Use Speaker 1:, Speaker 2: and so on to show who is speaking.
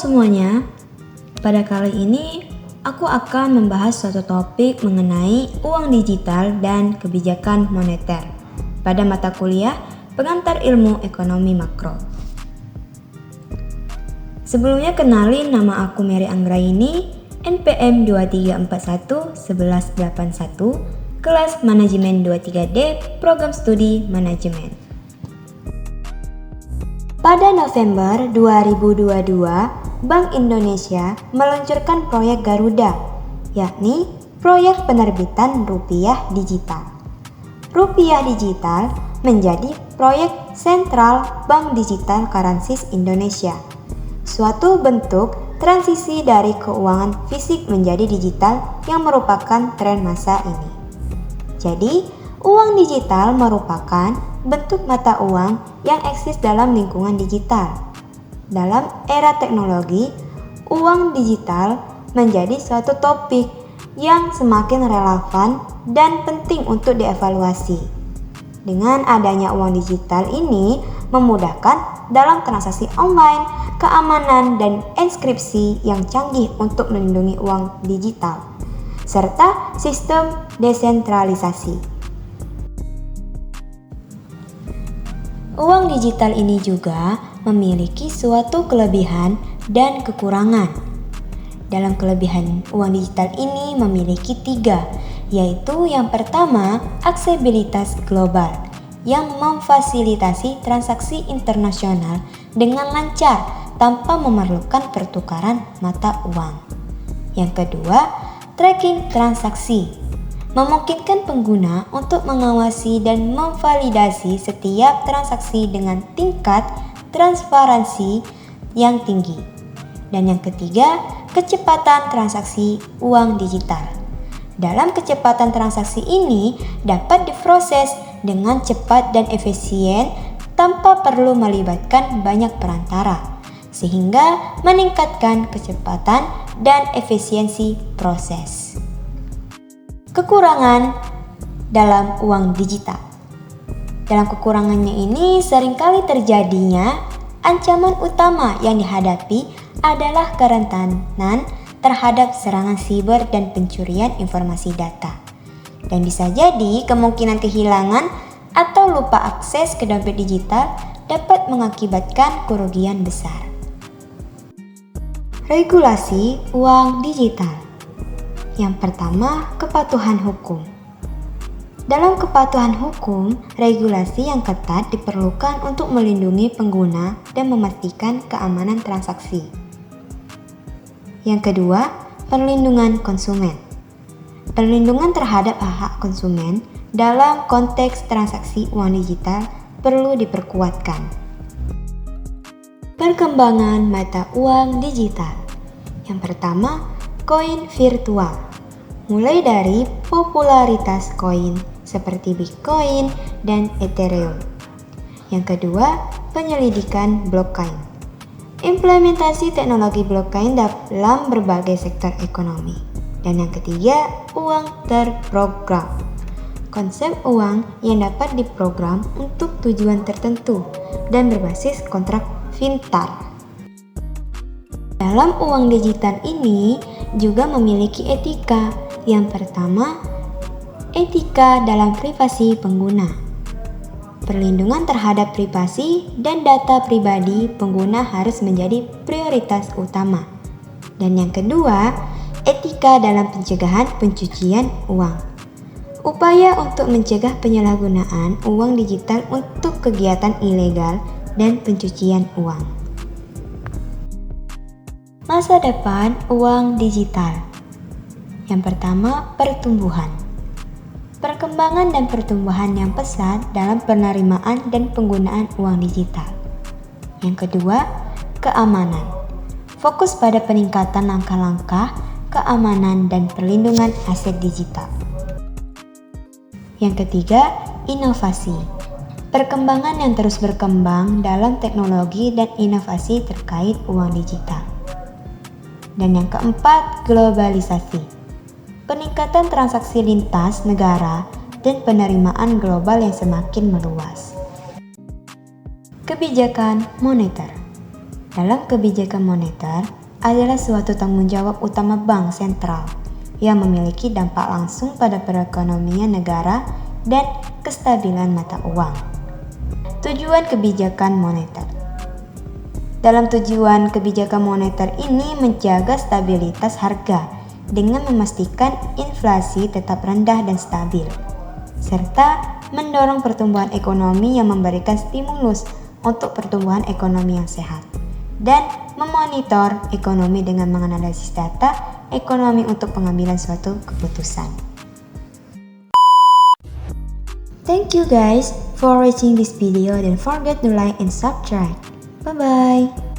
Speaker 1: semuanya, pada kali ini aku akan membahas suatu topik mengenai uang digital dan kebijakan moneter pada mata kuliah Pengantar Ilmu Ekonomi Makro. Sebelumnya kenalin, nama aku Mary Anggraini, NPM 23411181, kelas Manajemen 23D, Program Studi Manajemen. Pada November 2022, Bank Indonesia meluncurkan proyek Garuda, yakni proyek penerbitan rupiah digital. Rupiah digital menjadi proyek sentral Bank Digital Currencies Indonesia, suatu bentuk transisi dari keuangan fisik menjadi digital yang merupakan tren masa ini. Jadi, uang digital merupakan bentuk mata uang yang eksis dalam lingkungan digital. Dalam era teknologi, uang digital menjadi suatu topik yang semakin relevan dan penting untuk dievaluasi. Dengan adanya uang digital ini memudahkan dalam transaksi online, keamanan, dan enkripsi yang canggih untuk melindungi uang digital, serta sistem desentralisasi. Uang digital ini juga memiliki suatu kelebihan dan kekurangan. Dalam kelebihan uang digital ini memiliki 3, yaitu yang pertama, aksesibilitas global yang memfasilitasi transaksi internasional dengan lancar tanpa memerlukan pertukaran mata uang. Yang kedua, tracking transaksi memungkinkan pengguna untuk mengawasi dan memvalidasi setiap transaksi dengan tingkat transparansi yang tinggi. Dan yang ketiga, kecepatan transaksi uang digital. Dalam kecepatan transaksi ini dapat diproses dengan cepat dan efisien tanpa perlu melibatkan banyak perantara, sehingga meningkatkan kecepatan dan efisiensi proses. Kekurangan dalam uang digital. Dalam kekurangannya ini seringkali terjadinya ancaman utama yang dihadapi adalah kerentanan terhadap serangan siber dan pencurian informasi data. Dan bisa jadi kemungkinan kehilangan atau lupa akses ke dompet digital dapat mengakibatkan kerugian besar. Regulasi uang digital. Yang pertama, kepatuhan hukum. Dalam kepatuhan hukum, regulasi yang ketat diperlukan untuk melindungi pengguna dan memastikan keamanan transaksi. Yang kedua, perlindungan konsumen. Perlindungan terhadap hak-hak konsumen dalam konteks transaksi uang digital perlu diperkuatkan. Perkembangan mata uang digital. Yang pertama, koin virtual. Mulai dari popularitas koin seperti Bitcoin dan Ethereum. Yang kedua, penyelidikan blockchain. Implementasi teknologi blockchain dalam berbagai sektor ekonomi. Dan yang ketiga, uang terprogram. Konsep uang yang dapat diprogram untuk tujuan tertentu dan berbasis kontrak pintar. Dalam uang digital ini juga memiliki etika. Yang pertama, etika dalam privasi pengguna. Perlindungan terhadap privasi dan data pribadi pengguna harus menjadi prioritas utama. Dan yang kedua, etika dalam pencegahan pencucian uang. Upaya untuk mencegah penyalahgunaan uang digital untuk kegiatan ilegal dan pencucian uang. Masa depan uang digital. Yang pertama, pertumbuhan. Perkembangan dan pertumbuhan yang pesat dalam penerimaan dan penggunaan uang digital. Yang kedua, keamanan. Fokus pada peningkatan langkah-langkah keamanan dan perlindungan aset digital. Yang ketiga, inovasi. Perkembangan yang terus berkembang dalam teknologi dan inovasi terkait uang digital. Dan yang keempat, globalisasi. Peningkatan transaksi lintas negara dan penerimaan global yang semakin meluas. Kebijakan moneter. Dalam kebijakan moneter adalah suatu tanggung jawab utama bank sentral yang memiliki dampak langsung pada perekonomian negara dan kestabilan mata uang. Tujuan kebijakan moneter. Dalam tujuan kebijakan moneter ini menjaga stabilitas harga dengan memastikan inflasi tetap rendah dan stabil, serta mendorong pertumbuhan ekonomi yang memberikan stimulus untuk pertumbuhan ekonomi yang sehat, dan memonitor ekonomi dengan menganalisis data ekonomi untuk pengambilan suatu keputusan. Thank you guys for watching this video. Don't forget to like and subscribe. Bye bye.